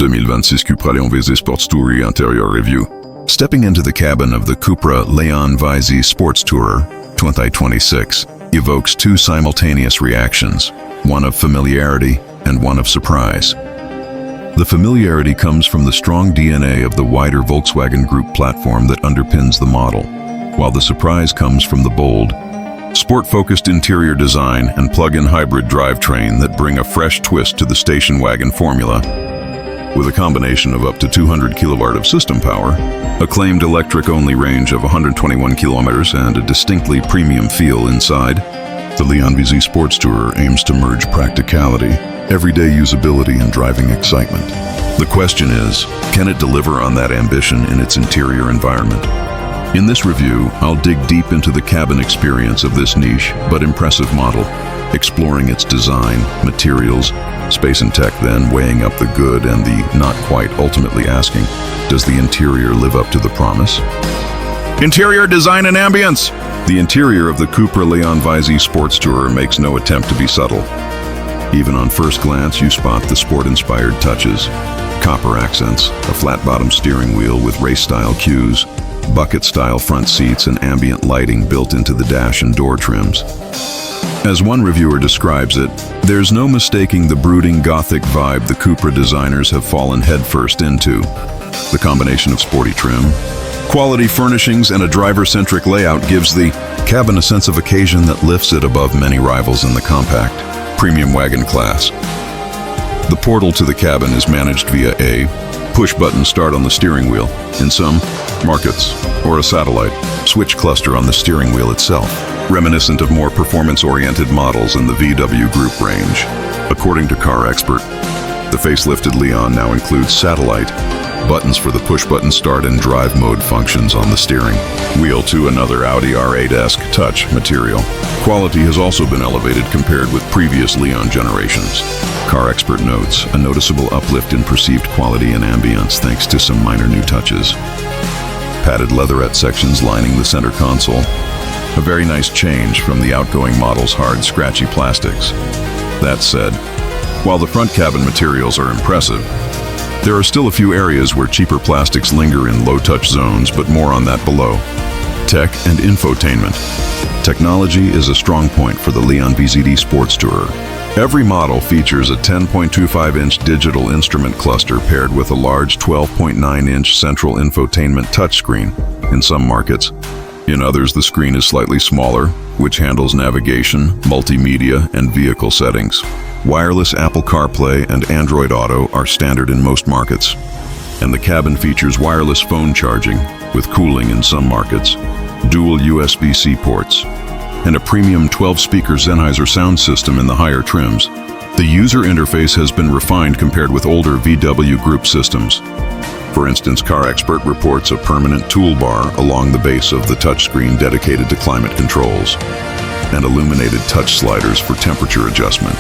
2026 Cupra Leon VZe Sportstourer interior review. Stepping into the cabin of the Cupra Leon VZe Sportstourer 2026 evokes two simultaneous reactions, one of familiarity and one of surprise. The familiarity comes from the strong DNA of the wider Volkswagen Group platform that underpins the model, while the surprise comes from the bold, sport-focused interior design and plug-in hybrid drivetrain that bring a fresh twist to the station wagon formula. With a combination of up to 200 kilowatt of system power, a claimed electric-only range of 121 kilometers, and a distinctly premium feel inside, the Leon VZe Sportstourer aims to merge practicality, everyday usability, and driving excitement. The question is, can it deliver on that ambition in its interior environment? In this review, I'll dig deep into the cabin experience of this niche but impressive model, exploring its design, materials, space and tech, then weighing up the good and the not quite, ultimately asking, does the interior live up to the promise? Interior design and ambience! The interior of the Cupra Leon VZe Sportstourer makes no attempt to be subtle. Even on first glance, you spot the sport-inspired touches, copper accents, a flat-bottom steering wheel with race-style cues, bucket-style front seats, and ambient lighting built into the dash and door trims. As one reviewer describes it, there's no mistaking the brooding Gothic vibe the Cupra designers have fallen headfirst into. The combination of sporty trim, quality furnishings, and a driver-centric layout gives the cabin a sense of occasion that lifts it above many rivals in the compact, premium wagon class. The portal to the cabin is managed via a push-button start on the steering wheel, in some markets, or a satellite switch cluster on the steering wheel itself, reminiscent of more performance-oriented models in the VW Group range. According to car expert, the facelifted Leon now includes satellite buttons for the push-button start and drive mode functions on the steering wheel to another Audi R8-esque touch material. Quality has also been elevated compared with previous Leon generations. Car expert notes a noticeable uplift in perceived quality and ambience thanks to some minor new touches. Padded leatherette sections lining the center console, a very nice change from the outgoing model's hard, scratchy plastics. That said, while the front cabin materials are impressive, there are still a few areas where cheaper plastics linger in low-touch zones, but more on that below. Tech and infotainment. Technology is a strong point for the Leon VZe Sportstourer. Every model features a 10.25-inch digital instrument cluster paired with a large 12.9-inch central infotainment touchscreen in some markets. In others, the screen is slightly smaller, which handles navigation, multimedia, and vehicle settings. Wireless Apple CarPlay and Android Auto are standard in most markets, and the cabin features wireless phone charging, with cooling in some markets, dual USB-C ports, and a premium 12-speaker Sennheiser sound system in the higher trims. The user interface has been refined compared with older VW Group systems. For instance, Car Expert reports a permanent toolbar along the base of the touchscreen dedicated to climate controls, and illuminated touch sliders for temperature adjustment.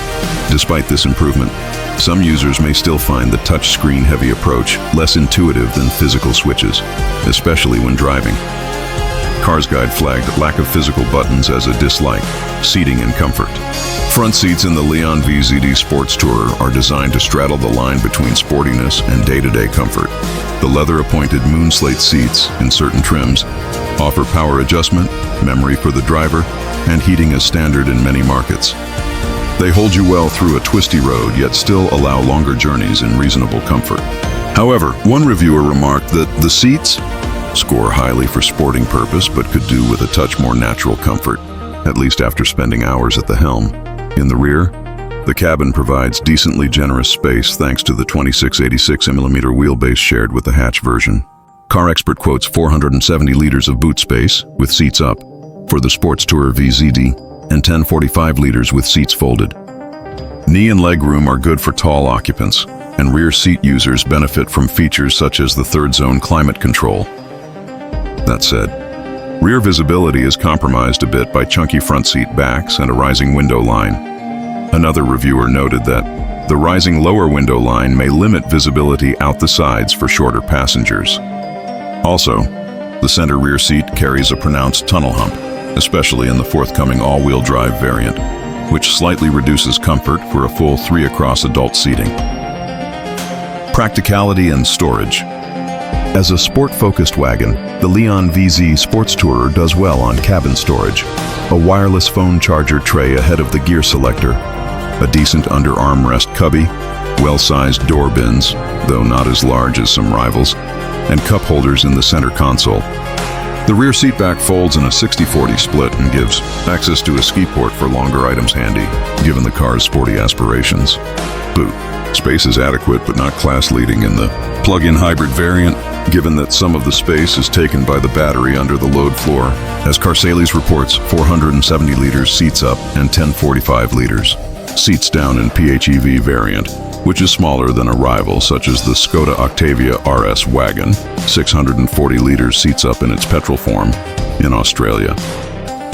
Despite this improvement, some users may still find the touchscreen-heavy approach less intuitive than physical switches, especially when driving. Cars Guide flagged lack of physical buttons as a dislike, seating and comfort. Front seats in the Leon VZe Sportstourer are designed to straddle the line between sportiness and day-to-day comfort. The leather-appointed moonslate seats, in certain trims, offer power adjustment, memory for the driver, and heating as standard in many markets. They hold you well through a twisty road, yet still allow longer journeys in reasonable comfort. However, one reviewer remarked that the seats score highly for sporting purpose, but could do with a touch more natural comfort, at least after spending hours at the helm. In the rear, the cabin provides decently generous space thanks to the 2686mm wheelbase shared with the hatch version. Car Expert quotes 470 liters of boot space, with seats up, for the Sportstourer VZe, and 1045 liters with seats folded. Knee and leg room are good for tall occupants, and rear seat users benefit from features such as the third zone climate control. That said, rear visibility is compromised a bit by chunky front seat backs and a rising window line. Another reviewer noted that the rising lower window line may limit visibility out the sides for shorter passengers. Also, the center rear seat carries a pronounced tunnel hump, especially in the forthcoming all-wheel drive variant, which slightly reduces comfort for a full 3 across adult seating. Practicality and storage. As a sport-focused wagon, the Leon VZe Sportstourer does well on cabin storage. A wireless phone charger tray ahead of the gear selector, a decent under armrest cubby, well-sized door bins, though not as large as some rivals, and cup holders in the center console. The rear seat back folds in a 60-40 split and gives access to a ski port for longer items handy, given the car's sporty aspirations. Boot. Space is adequate but not class-leading in the plug-in hybrid variant, given that some of the space is taken by the battery under the load floor. As Carsales reports, 470 liters seats up and 1045 liters seats down in PHEV variant, which is smaller than a rival such as the Skoda Octavia RS Wagon, 640 liters seats up in its petrol form in Australia.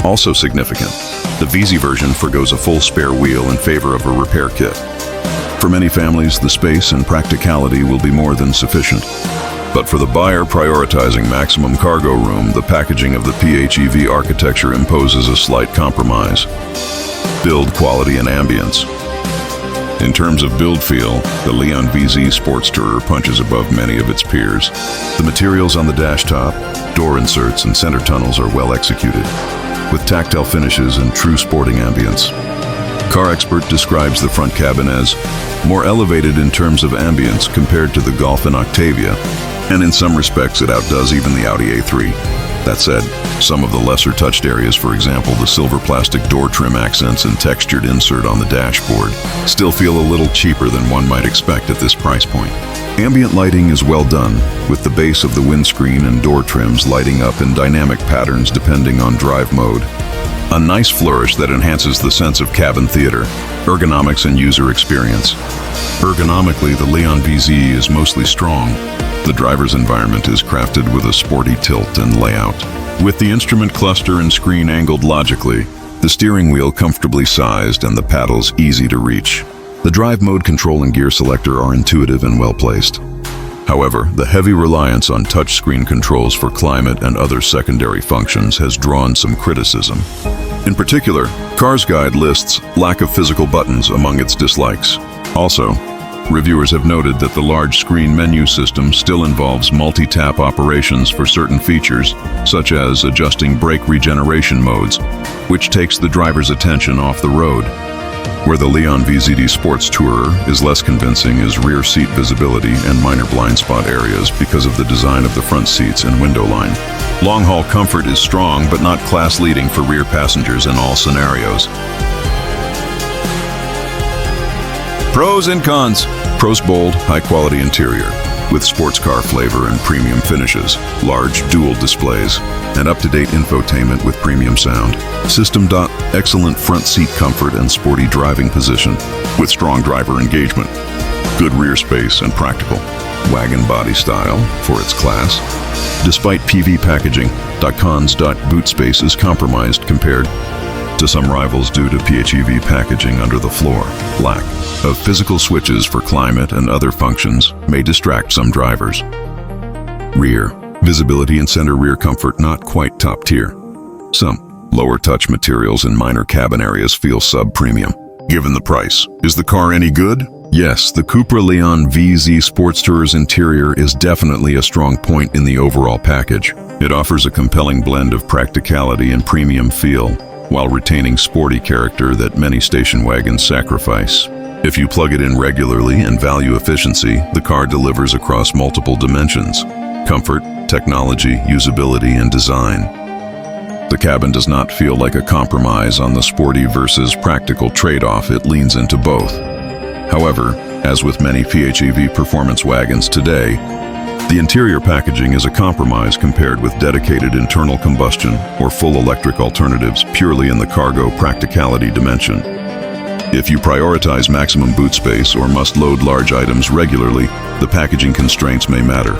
Also significant, the VZe version forgoes a full spare wheel in favor of a repair kit. For many families, the space and practicality will be more than sufficient. But for the buyer prioritizing maximum cargo room, the packaging of the PHEV architecture imposes a slight compromise. Build quality and ambience. In terms of build feel, the Leon VZe Sportstourer punches above many of its peers. The materials on the dash top, door inserts, and center tunnels are well executed, with tactile finishes and true sporting ambience. Car Expert describes the front cabin as more elevated in terms of ambience compared to the Golf and Octavia, and in some respects it outdoes even the Audi A3. That said, some of the lesser touched areas, for example the silver plastic door trim accents and textured insert on the dashboard, still feel a little cheaper than one might expect at this price point. Ambient lighting is well done, with the base of the windscreen and door trims lighting up in dynamic patterns depending on drive mode. A nice flourish that enhances the sense of cabin theater, ergonomics, and user experience. Ergonomically, the Leon VZe is mostly strong. The driver's environment is crafted with a sporty tilt and layout. With the instrument cluster and screen angled logically, the steering wheel comfortably sized and the paddles easy to reach. The drive mode control and gear selector are intuitive and well placed. However, the heavy reliance on touchscreen controls for climate and other secondary functions has drawn some criticism. In particular, Cars Guide lists lack of physical buttons among its dislikes. Also, reviewers have noted that the large screen menu system still involves multi-tap operations for certain features, such as adjusting brake regeneration modes, which takes the driver's attention off the road. Where the Leon VZe Sportstourer is less convincing is rear seat visibility and minor blind spot areas because of the design of the front seats and window line. Long-haul comfort is strong but not class-leading for rear passengers in all scenarios. Pros and cons. Pros: bold, high-quality interior with sports car flavor and premium finishes, large dual displays, and up-to-date infotainment with premium sound. System. Excellent front seat comfort and sporty driving position with strong driver engagement. Good rear space and practical. Wagon body style for its class. Despite PV packaging, cons. Boot space is compromised compared to some rivals due to PHEV packaging under the floor. Lack of physical switches for climate and other functions may distract some drivers. Rear visibility and center rear comfort not quite top tier. Some lower touch materials in minor cabin areas feel sub-premium. Given the price, is the car any good? Yes, the Cupra Leon VZe Sportstourer's interior is definitely a strong point in the overall package. It offers a compelling blend of practicality and premium feel, while retaining sporty character that many station wagons sacrifice. If you plug it in regularly and value efficiency, the car delivers across multiple dimensions: comfort, technology, usability, and design. The cabin does not feel like a compromise on the sporty versus practical trade-off. It leans into both. However, as with many PHEV performance wagons today, the interior packaging is a compromise compared with dedicated internal combustion or full electric alternatives purely in the cargo practicality dimension. If you prioritize maximum boot space or must load large items regularly, the packaging constraints may matter.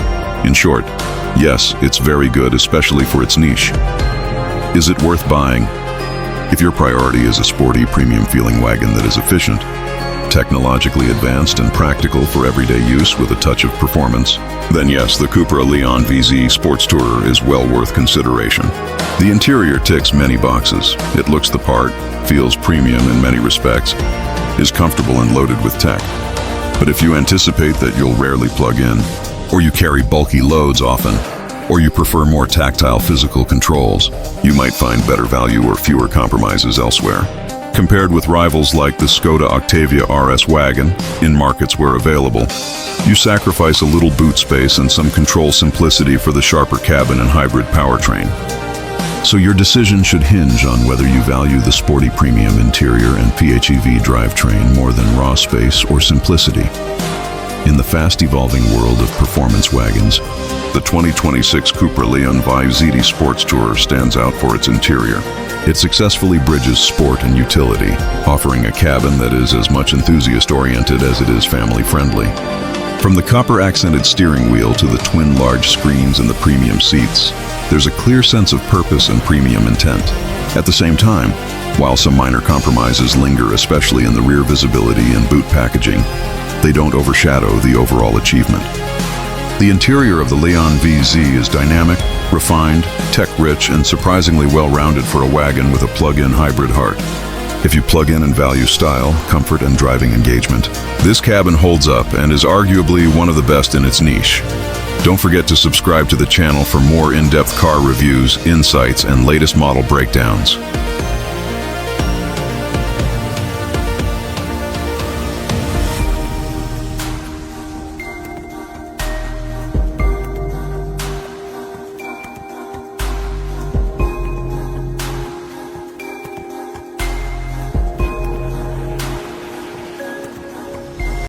In short, yes, it's very good, especially for its niche. Is it worth buying? If your priority is a sporty, premium-feeling wagon that is efficient, technologically advanced, and practical for everyday use with a touch of performance, then yes, the Cupra Leon VZe Sportstourer is well worth consideration. The interior ticks many boxes. It looks the part, feels premium in many respects, is comfortable and loaded with tech. But if you anticipate that you'll rarely plug in, or you carry bulky loads often, or you prefer more tactile physical controls, you might find better value or fewer compromises elsewhere. Compared with rivals like the Skoda Octavia RS Wagon, in markets where available, you sacrifice a little boot space and some control simplicity for the sharper cabin and hybrid powertrain. So your decision should hinge on whether you value the sporty premium interior and PHEV drivetrain more than raw space or simplicity. In the fast-evolving world of performance wagons, the 2026 Cupra Leon VZe Sportstourer stands out for its interior. It successfully bridges sport and utility, offering a cabin that is as much enthusiast-oriented as it is family-friendly. From the copper-accented steering wheel to the twin large screens and the premium seats, there's a clear sense of purpose and premium intent. At the same time, while some minor compromises linger, especially in the rear visibility and boot packaging, they don't overshadow the overall achievement. The interior of the Leon VZe is dynamic, refined, tech-rich, and surprisingly well-rounded for a wagon with a plug-in hybrid heart. If you plug in and value style, comfort, and driving engagement, this cabin holds up and is arguably one of the best in its niche. Don't forget to subscribe to the channel for more in-depth car reviews, insights, and latest model breakdowns.